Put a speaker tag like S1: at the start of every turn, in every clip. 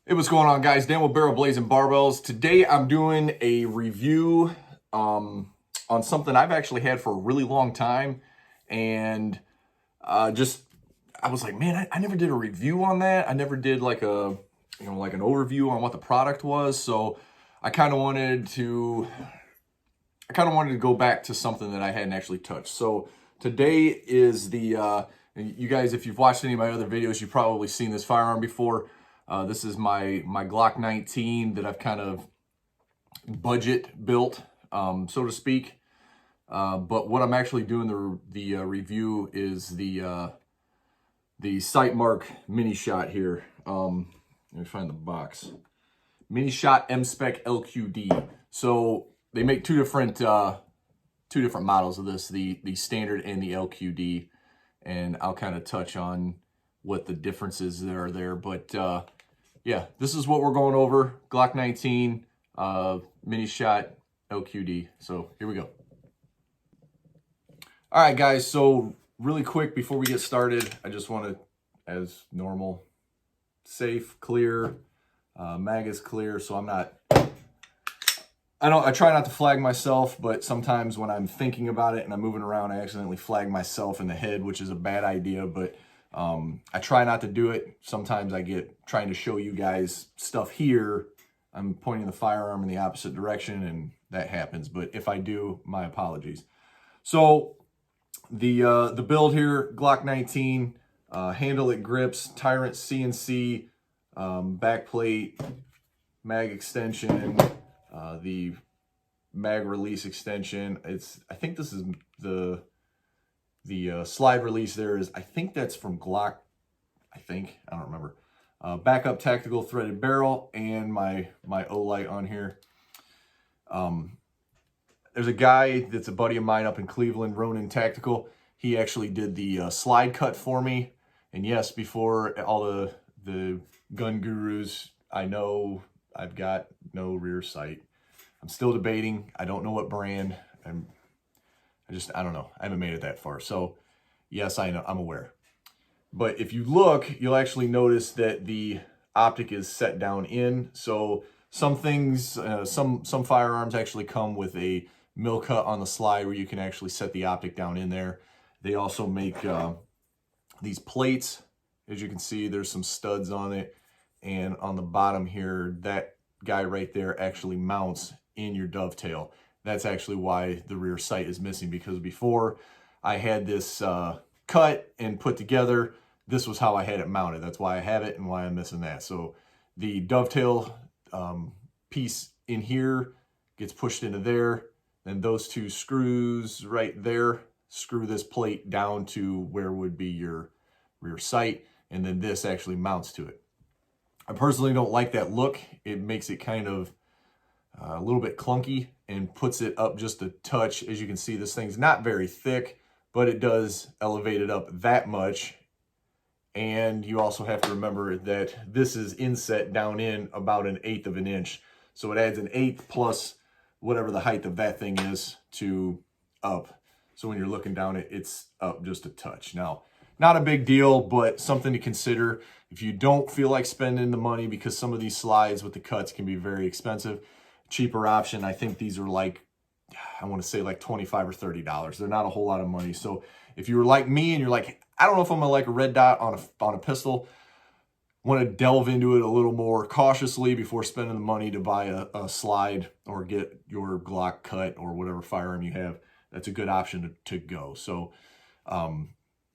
S1: Hey, what's going on, guys? Dan with Barrel Blazing Barbells. Today I'm doing a review on something I've actually had for a really long time, and just I was like, man, I never did a review on that. I never did like like an overview on what the product was. So I kind of wanted to go back to something that I hadn't actually touched. So today is and you guys, if you've watched any of my other videos, you've probably seen this firearm before. This is my Glock 19 that I've kind of budget built, so to speak. But what I'm actually doing the review is the Sightmark Mini Shot here. Let me find the box. Mini Shot M-Spec LQD. So they make two different models of this, the standard and the LQD, and I'll kind of touch on what the differences there are there. But yeah, this is what we're going over. Glock 19, Mini Shot LQD. So here we go. All right, guys. So really quick before we get started, I just want to, as normal, safe, clear, mag is clear. So I try not to flag myself, but sometimes when I'm thinking about it and I'm moving around, I accidentally flag myself in the head, which is a bad idea, but I try not to do it. Sometimes I get trying to show you guys stuff here. I'm pointing the firearm in the opposite direction and that happens. But if I do, my apologies. So the build here, Glock 19, handle it grips, Tyrant CNC, back plate, mag extension, the mag release extension. I think this is the slide release there is, I think that's from Glock, I don't remember. Backup tactical threaded barrel and my O-light on here. There's a guy that's a buddy of mine up in Cleveland, Ronin Tactical. He actually did the slide cut for me. And yes, before all the gun gurus, I know I've got no rear sight. I'm still debating. I don't know what brand. I don't know. I haven't made it that far. So yes, I know, I'm aware. But if you look, you'll actually notice that the optic is set down in. So some things, some firearms actually come with a mill cut on the slide where you can actually set the optic down in there. They also make these plates. As you can see, there's some studs on it. And on the bottom here, that guy right there actually mounts in your dovetail. That's actually why the rear sight is missing, because before I had this cut and put together, this was how I had it mounted. That's why I have it and why I'm missing that. So the dovetail piece in here gets pushed into there. Then those two screws right there screw this plate down to where would be your rear sight. And then this actually mounts to it. I personally don't like that look. It makes it kind of a little bit clunky and puts it up just a touch. As you can see, this thing's not very thick, but it does elevate it up that much. And you also have to remember that this is inset down in about 1/8 of an inch. So it adds 1/8 plus whatever the height of that thing is to up. So when you're looking down it, it's up just a touch. Now, not a big deal, but something to consider if you don't feel like spending the money, because some of these slides with the cuts can be very expensive. Cheaper option, I think these are like, I want to say like $25 or $30. They're not a whole lot of money. So if you were like me and you're like, I don't know if I'm gonna like a red dot on a pistol, want to delve into it a little more cautiously before spending the money to buy a slide or get your Glock cut or whatever firearm you have, that's a good option to go. So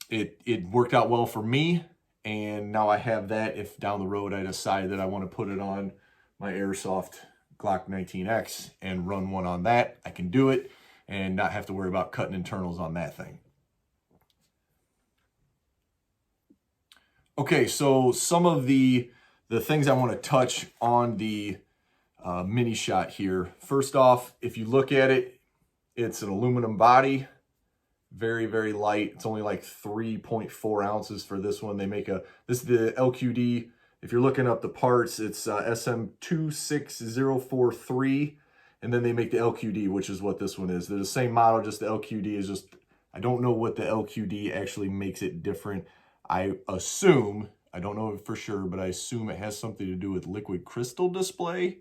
S1: it worked out well for me, and now I have that. If down the road I decide that I want to put it on my airsoft Glock 19X and run one on that, I can do it and not have to worry about cutting internals on that thing. Okay, so some of the things I want to touch on the Mini Shot here. First off, if you look at it, it's an aluminum body, very, very light. It's only like 3.4 ounces for this one. This is the LQD. If you're looking up the parts, it's SM26043, and then they make the LQD, which is what this one is. They're the same model, just the LQD is just, I don't know what the LQD actually makes it different. I assume I don't know for sure, but I assume it has something to do with liquid crystal display,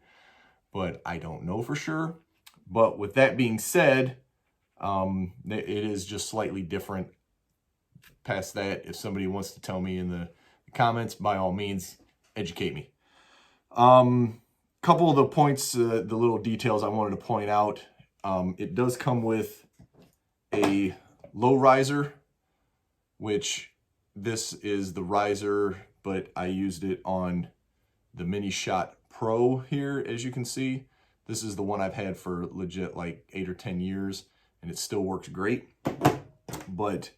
S1: but I don't know for sure. But with that being said, it is just slightly different. Past that, if somebody wants to tell me in the comments, by all means, educate me. Couple of the points, the little details I wanted to point out. It does come with a low riser, which this is the riser, but I used it on the Mini Shot Pro here, as you can see. This is the one I've had for legit like 8 or 10 years, and it still works great. But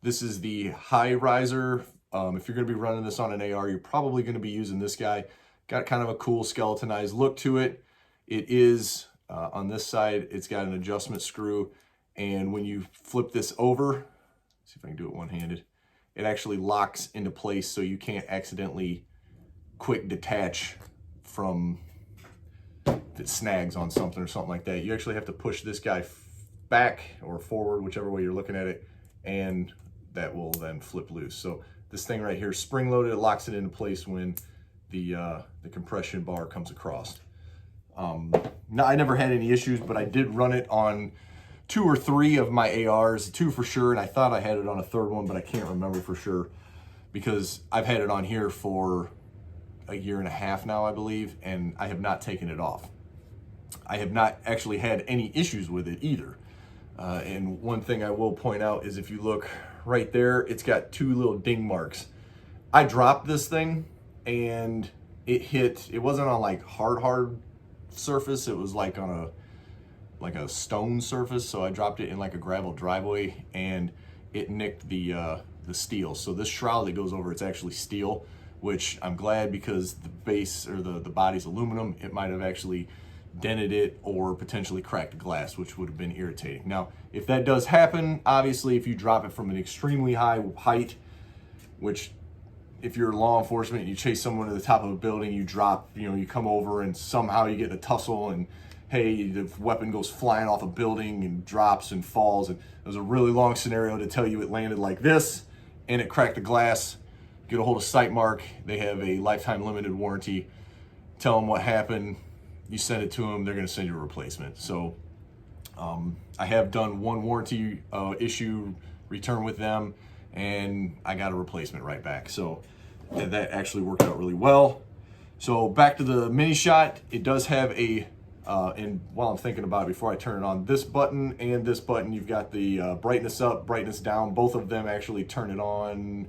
S1: this is the high riser. If you're going to be running this on an AR, you're probably going to be using this guy. Got kind of a cool skeletonized look to it. It is, on this side, it's got an adjustment screw. And when you flip this over, see if I can do it one-handed, it actually locks into place so you can't accidentally quick detach from, if it snags on something or something like that. You actually have to push this guy back or forward, whichever way you're looking at it, and that will then flip loose. So this thing right here is spring-loaded. It locks it into place when the compression bar comes across. Now, I never had any issues, but I did run it on 2 or 3 of my ARs, 2 for sure, and I thought I had it on a 3rd one, but I can't remember for sure because I've had it on here for a 1.5 years now, I believe, and I have not taken it off. I have not actually had any issues with it either. And one thing I will point out is if you look right there, it's got 2 little ding marks. I dropped this thing and it wasn't on like hard surface. It was like on a stone surface. So I dropped it in like a gravel driveway and it nicked the steel. So this shroud that goes over, it's actually steel, which I'm glad because the base or the body's aluminum. It might have actually dented it or potentially cracked the glass, which would have been irritating. Now, if that does happen, obviously if you drop it from an extremely high height, which if you're law enforcement and you chase someone to the top of a building, you drop, you come over and somehow you get in a tussle and hey, the weapon goes flying off a building and drops and falls. And there's a really long scenario to tell you it landed like this and it cracked the glass. Get a hold of Sightmark. They have a lifetime limited warranty. Tell them what happened. You send it to them, they're going to send you a replacement. So I have done 1 warranty issue return with them, and I got a replacement right back. So that actually worked out really well. So back to the Mini Shot, it does have a, and while I'm thinking about it, before I turn it on, this button and this button, you've got the brightness up, brightness down. Both of them actually turn it on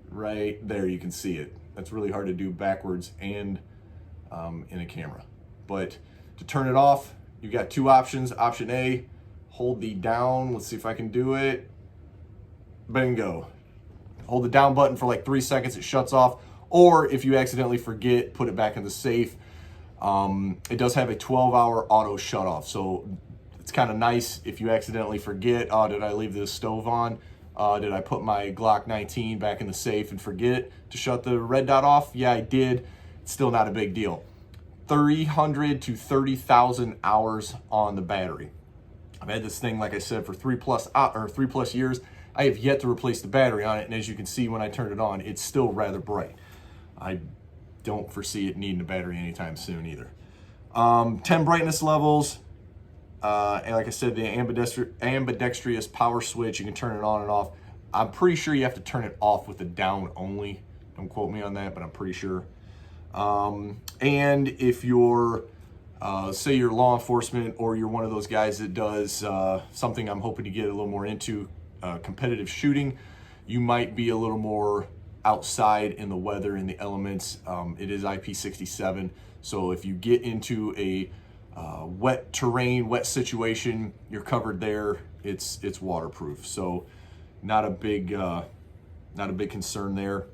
S1: right there. You can see it. That's really hard to do backwards and in a camera. But to turn it off, you've got 2 options. Option A, hold the down. Let's see if I can do it. Bingo. Hold the down button for like 3 seconds, it shuts off. Or if you accidentally forget, put it back in the safe. It does have a 12-hour auto shut off. So it's kind of nice if you accidentally forget, oh, did I leave the stove on? Did I put my Glock 19 back in the safe and forget to shut the red dot off? Yeah, I did. It's still not a big deal. 300 to 30,000 hours on the battery. I've had this thing, like I said, for 3+ years. I have yet to replace the battery on it, and as you can see when I turned it on, it's still rather bright. I don't foresee it needing a battery anytime soon either. 10 brightness levels, and like I said, the ambidextrous power switch, you can turn it on and off. I'm pretty sure you have to turn it off with the down only. Don't quote me on that, but I'm pretty sure. And if you're, say you're law enforcement or you're one of those guys that does something I'm hoping to get a little more into, competitive shooting, you might be a little more outside in the weather, in the elements. It is IP67, so if you get into a wet terrain, wet situation, you're covered there. It's waterproof, so not a big concern there.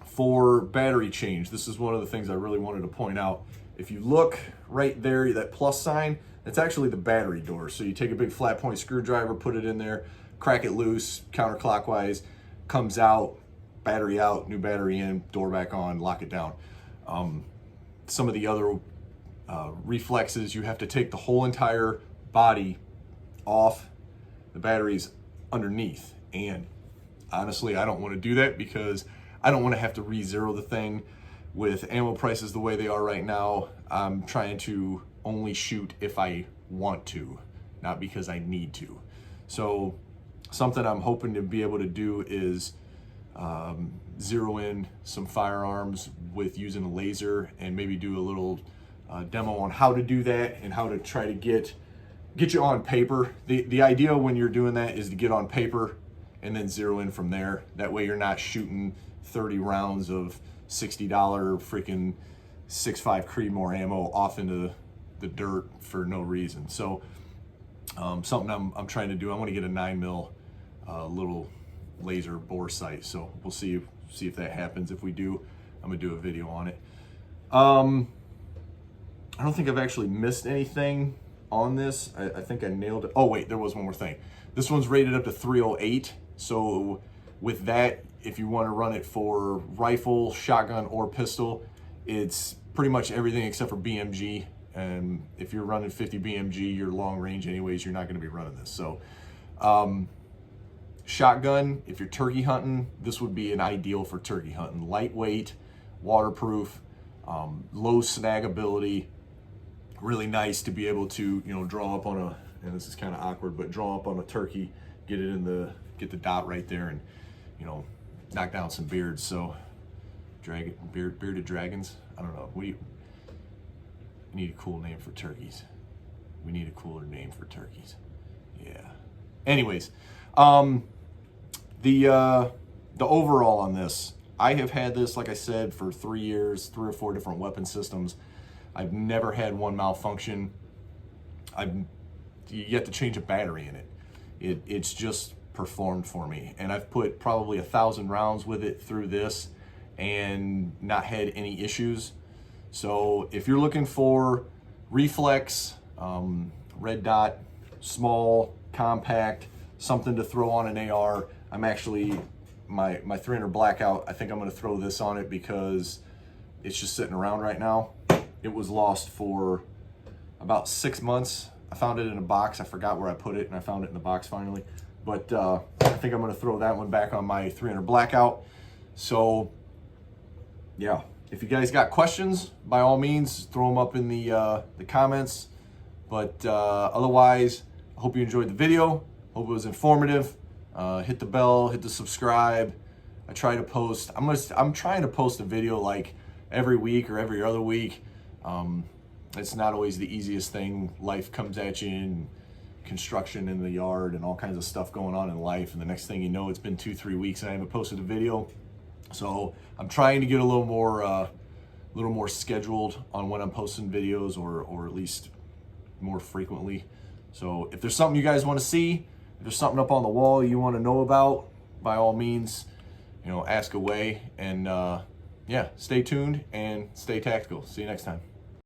S1: For battery change, this is one of the things I really wanted to point out. If you look right there, that plus sign, that's actually the battery door. So you take a big flat point screwdriver, put it in there, crack it loose, counterclockwise, comes out, battery out, new battery in, door back on, lock it down. Some of the other reflexes, you have to take the whole entire body off, the battery's underneath. And honestly, I don't want to do that because I don't want to have to re-zero the thing. With ammo prices the way they are right now, I'm trying to only shoot if I want to, not because I need to. So something I'm hoping to be able to do is zero in some firearms with using a laser, and maybe do a little demo on how to do that and how to try to get you on paper. The idea when you're doing that is to get on paper and then zero in from there. That way you're not shooting 30 rounds of $60 freaking 6.5 Creedmoor ammo off into the dirt for no reason. So something I'm trying to do, I want to get a 9mm little laser bore sight. So we'll see if that happens. If we do, I'm gonna do a video on it. I don't think I've actually missed anything on this. I think I nailed it. Oh wait, there was one more thing. This one's rated up to 308. So with that, if you want to run it for rifle, shotgun, or pistol, it's pretty much everything except for BMG. And if you're running 50 BMG, you're long range anyways, you're not going to be running this. So shotgun, if you're turkey hunting, this would be an ideal for turkey hunting. Lightweight, waterproof, low snagability, really nice to be able to, you know, draw up on a, and this is kind of awkward, but draw up on a turkey, get the dot right there, and, you know, knock down some beards. So bearded dragons, I don't know. We need a cool name for turkeys. We need a cooler name for turkeys. Yeah. Anyways, the overall on this, I have had this, like I said, for 3 years, 3 or 4 different weapon systems. I've never had one malfunction. You have to change a battery in it. It's just performed for me, and I've put probably 1,000 rounds with it through this and not had any issues. So if you're looking for reflex, red dot, small, compact, something to throw on an AR, I'm actually, my 300 Blackout, I think I'm going to throw this on it because it's just sitting around right now. It was lost for about 6 months. I found it in a box. I forgot where I put it, and I found it in the box finally. But I think I'm going to throw that one back on my 300 Blackout. So yeah, if you guys got questions, by all means, throw them up in the comments. But otherwise, I hope you enjoyed the video. Hope it was informative. Hit the bell, hit the subscribe. I try to post. I'm trying to post a video like every week or every other week. It's not always the easiest thing. Life comes at you, and construction in the yard and all kinds of stuff going on in life, and the next thing you know, it's been 2-3 weeks and I haven't posted a video. So I'm trying to get a little more scheduled on when I'm posting videos, or at least more frequently. So if there's something you guys want to see, if there's something up on the wall you want to know about, by all means, you know, ask away. And yeah, stay tuned and stay tactical. See you next time.